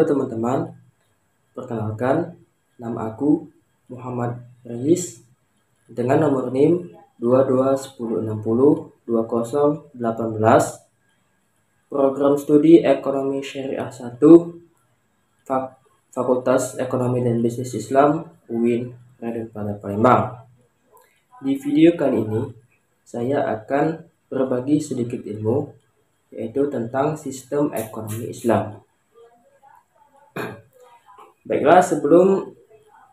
Halo teman-teman, perkenalkan nama aku Muhammad Reis dengan nomor NIM 2210602018, program studi Ekonomi Syariah 1, Fakultas Ekonomi dan Bisnis Islam UIN Raden Pada Palembang. Di video kali ini saya akan berbagi sedikit ilmu, yaitu tentang sistem ekonomi Islam. Baiklah, sebelum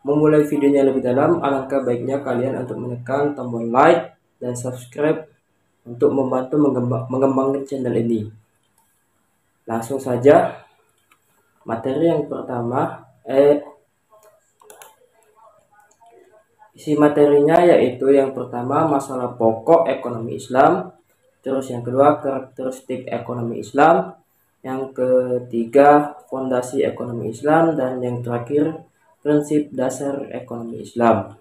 memulai videonya lebih dalam, alangkah baiknya kalian untuk menekan tombol like dan subscribe untuk membantu mengembangkan channel ini. Langsung saja, materi yang pertama, isi materinya yaitu yang pertama masalah pokok ekonomi Islam, terus yang kedua karakteristik ekonomi Islam, yang ketiga fondasi ekonomi Islam, dan yang terakhir prinsip dasar ekonomi Islam.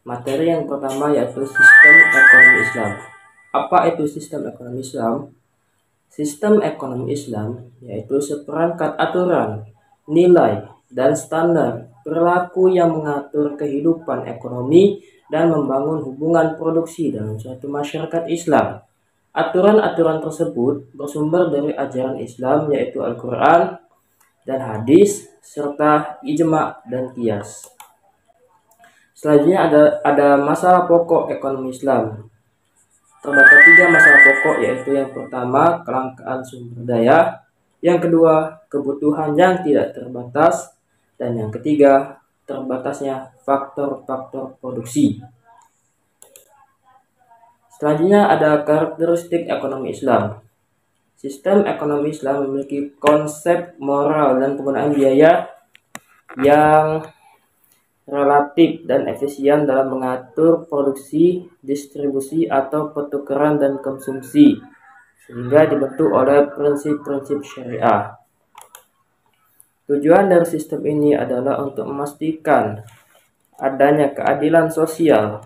Materi yang pertama yaitu sistem ekonomi Islam. Apa itu sistem ekonomi Islam? Sistem ekonomi Islam yaitu seperangkat aturan, nilai, dan standar perilaku yang mengatur kehidupan ekonomi dan membangun hubungan produksi dalam suatu masyarakat Islam. Aturan-aturan tersebut bersumber dari ajaran Islam yaitu Al-Quran dan hadis serta ijma dan qiyas. Selanjutnya ada masalah pokok ekonomi Islam. Terdapat 3 masalah pokok, yaitu yang pertama kelangkaan sumber daya, yang kedua kebutuhan yang tidak terbatas, dan yang ketiga terbatasnya faktor-faktor produksi. Selanjutnya ada karakteristik ekonomi Islam. Sistem ekonomi Islam memiliki konsep moral dan penggunaan biaya yang relatif dan efisien dalam mengatur produksi, distribusi, atau pertukaran dan konsumsi, sehingga dibentuk oleh prinsip-prinsip syariah. Tujuan dari sistem ini adalah untuk memastikan adanya keadilan sosial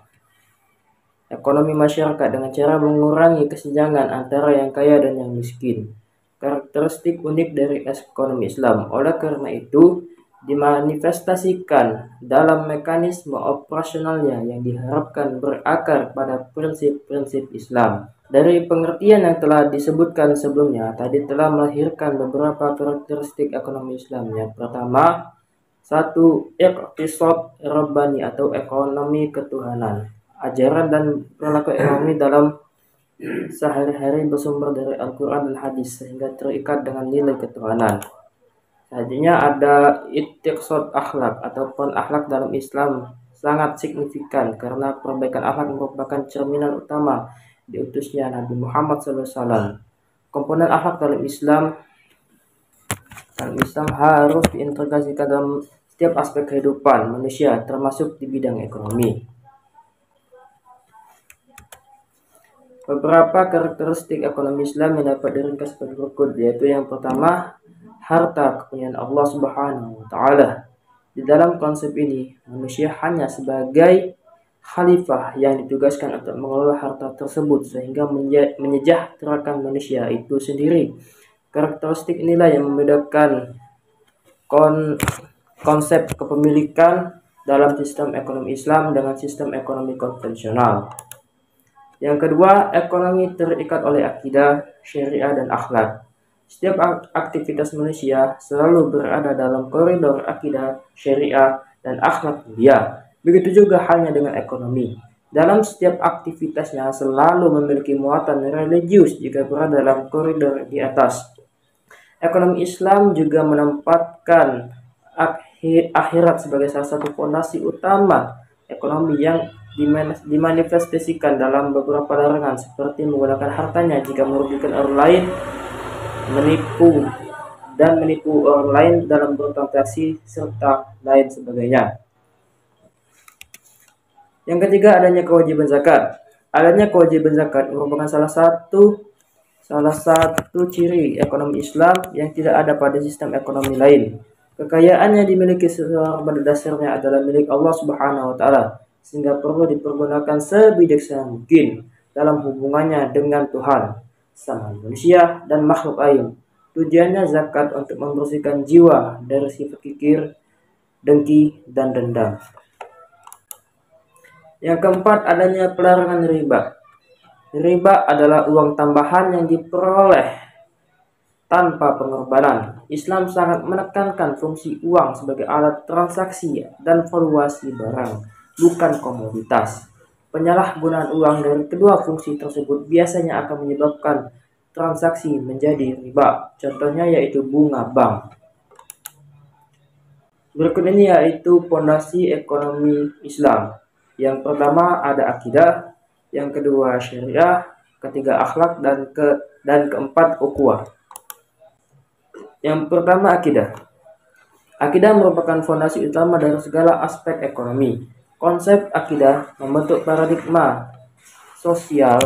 ekonomi masyarakat dengan cara mengurangi kesenjangan antara yang kaya dan yang miskin. Karakteristik unik dari ekonomi Islam oleh karena itu dimanifestasikan dalam mekanisme operasionalnya yang diharapkan berakar pada prinsip-prinsip Islam. Dari pengertian yang telah disebutkan sebelumnya, tadi telah melahirkan beberapa karakteristik ekonomi Islam. Yang pertama, 1. Iqtisad Rabbani atau ekonomi ketuhanan. Ajaran dan perilaku ekonomi dalam sehari-hari bersumber dari Al-Quran dan hadis sehingga terikat dengan nilai ketuhanan. Selanjutnya ada iqtisad akhlak ataupun akhlak dalam Islam sangat signifikan karena perbaikan akhlak merupakan cerminan utama diutusnya Nabi Muhammad SAW. Komponen akhlak dalam Islam harus diintegrasikan dalam setiap aspek kehidupan manusia termasuk di bidang ekonomi. Beberapa karakteristik ekonomi Islam yang dapat diringkas sebagai berikut, yaitu yang pertama, harta kepunyaan Allah Subhanahu wa Ta'ala. Di dalam konsep ini, manusia hanya sebagai khalifah yang ditugaskan untuk mengelola harta tersebut sehingga menyejahterakan manusia itu sendiri. Karakteristik inilah yang membedakan konsep kepemilikan dalam sistem ekonomi Islam dengan sistem ekonomi konvensional. Yang kedua, ekonomi terikat oleh akidah, syariah, dan akhlak. Setiap aktivitas manusia selalu berada dalam koridor akidah, syariah, dan akhlak mulia. Begitu juga halnya dengan ekonomi. Dalam setiap aktivitasnya selalu memiliki muatan religius jika berada dalam koridor di atas. Ekonomi Islam juga menempatkan akhirat sebagai salah satu fondasi utama ekonomi yang dimanifestasikan dalam beberapa larangan seperti menggunakan hartanya jika merugikan orang lain, menipu orang lain dalam bertransaksi, serta lain sebagainya. Yang ketiga, adanya kewajiban zakat. Adanya kewajiban zakat merupakan salah satu ciri ekonomi Islam yang tidak ada pada sistem ekonomi lain. Kekayaan yang dimiliki seseorang pada dasarnya adalah milik Allah Subhanahu wa Ta'ala, sehingga perlu dipergunakan sebijaksana mungkin dalam hubungannya dengan Tuhan, sama manusia, dan makhluk lain. Tujuannya zakat untuk membersihkan jiwa dari sifat kikir, dengki, dan dendam. Yang keempat, adanya pelarangan riba. Riba adalah uang tambahan yang diperoleh tanpa pengorbanan. Islam sangat menekankan fungsi uang sebagai alat transaksi dan valuasi barang, bukan komoditas. Penyalahgunaan uang dari kedua fungsi tersebut biasanya akan menyebabkan transaksi menjadi riba. Contohnya yaitu bunga bank. Berikut ini yaitu pondasi ekonomi Islam. Yang pertama ada akidah, yang kedua syariah, ketiga akhlak, dan keempat ukhuwah. Yang pertama akidah. Akidah merupakan fondasi utama dari segala aspek ekonomi. Konsep akidah membentuk paradigma sosial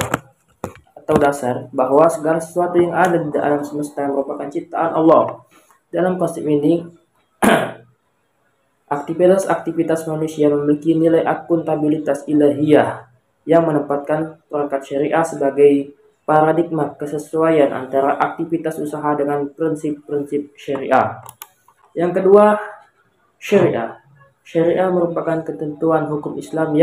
atau dasar bahwa segala sesuatu yang ada di alam semesta merupakan ciptaan Allah. Dalam konsep ini, aktivitas-aktivitas manusia memiliki nilai akuntabilitas ilahiyah yang menempatkan perangkat syariah sebagai paradigma kesesuaian antara aktivitas usaha dengan prinsip-prinsip syariah. Yang kedua, syariah. Syariah merupakan ketentuan hukum Islam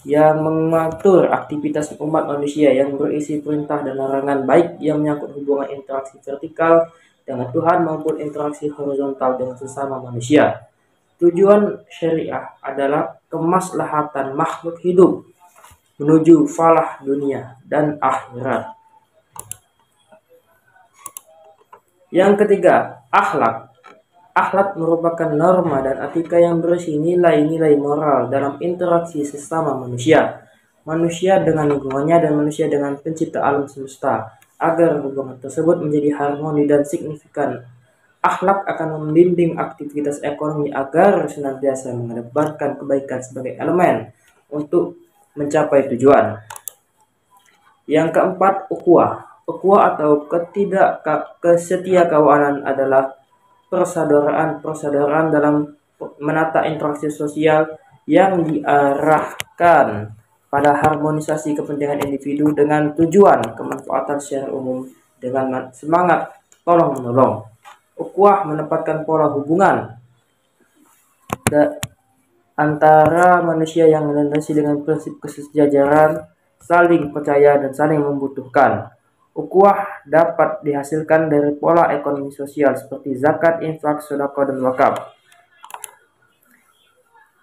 yang mengatur aktivitas umat manusia yang berisi perintah dan larangan, baik yang menyangkut hubungan interaksi vertikal dengan Tuhan maupun interaksi horizontal dengan sesama manusia. Tujuan syariah adalah kemaslahatan makhluk hidup menuju falah dunia dan akhirat. Yang ketiga, akhlak. Akhlak merupakan norma dan etika yang berisi nilai-nilai moral dalam interaksi sesama manusia, manusia dengan lingkungannya dan manusia dengan pencipta alam semesta, agar hubungan tersebut menjadi harmoni dan signifikan. Akhlak akan membimbing aktivitas ekonomi agar senantiasa mengedepankan kebaikan sebagai elemen untuk mencapai tujuan. Yang keempat, ukhuwah. Ukhuwah atau kesetiakawanan adalah persaudaraan dalam menata interaksi sosial yang diarahkan pada harmonisasi kepentingan individu dengan tujuan kemanfaatan secara umum dengan semangat tolong-menolong. Ukhuwah menempatkan pola hubungan antara manusia yang dilandasi dengan prinsip kesejajaran, saling percaya, dan saling membutuhkan. Ukhuwah dapat dihasilkan dari pola ekonomi sosial seperti zakat, infak, sedekah, dan wakaf.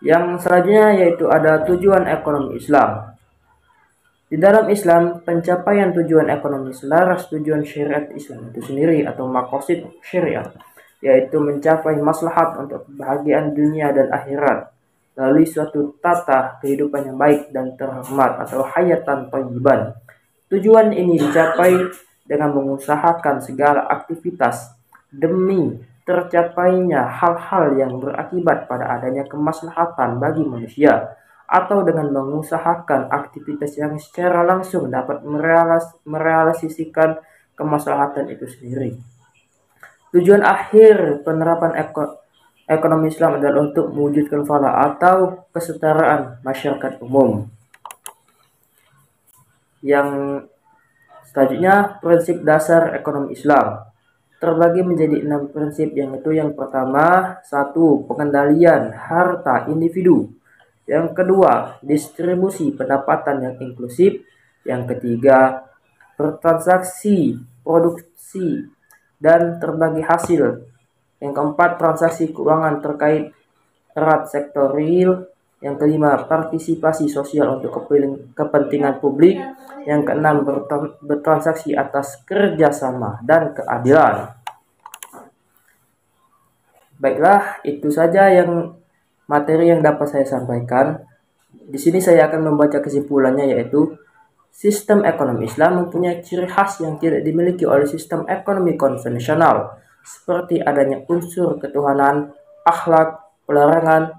Yang selanjutnya yaitu ada tujuan ekonomi Islam. Di dalam Islam, pencapaian tujuan ekonomi selaras tujuan syariat Islam itu sendiri atau maqasid syariah, yaitu mencapai maslahat untuk kebahagiaan dunia dan akhirat melalui suatu tata kehidupan yang baik dan terhormat atau hayatan thayyiban. Tujuan ini dicapai dengan mengusahakan segala aktivitas demi tercapainya hal-hal yang berakibat pada adanya kemaslahatan bagi manusia, atau dengan mengusahakan aktivitas yang secara langsung dapat merealisasikan kemaslahatan itu sendiri. Tujuan akhir penerapan ekonomi Islam adalah untuk mewujudkan falah atau kesetaraan masyarakat umum. Yang selanjutnya, prinsip dasar ekonomi Islam terbagi menjadi 6 prinsip, yaitu yang pertama, 1. Pengendalian harta individu. Yang kedua, distribusi pendapatan yang inklusif. Yang ketiga, bertransaksi, produksi, dan terbagi hasil. Yang keempat, transaksi keuangan terkait erat sektor real. Yang kelima, partisipasi sosial untuk kepentingan publik. Yang keenam, bertransaksi atas kerjasama dan keadilan. Baiklah, itu saja materi yang dapat saya sampaikan. Di sini saya akan membaca kesimpulannya, yaitu sistem ekonomi Islam mempunyai ciri khas yang tidak dimiliki oleh sistem ekonomi konvensional, seperti adanya unsur ketuhanan, akhlak, pelarangan,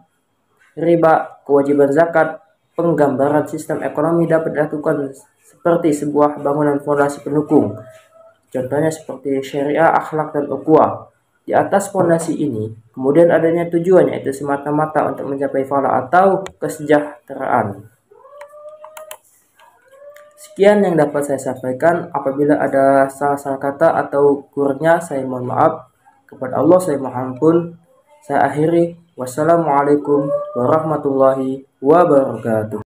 riba, kewajiban zakat. Penggambaran sistem ekonomi dapat dilakukan seperti sebuah bangunan fondasi pendukung. Contohnya seperti syariah, akhlak, dan ukhuwah. Di atas fondasi ini, kemudian adanya tujuan, yaitu semata-mata untuk mencapai falah atau kesejahteraan. Sekian yang dapat saya sampaikan. Apabila ada salah-salah kata atau kurangnya, saya mohon maaf. Kepada Allah saya mohon ampun. Saya akhiri. Wassalamualaikum warahmatullahi wabarakatuh.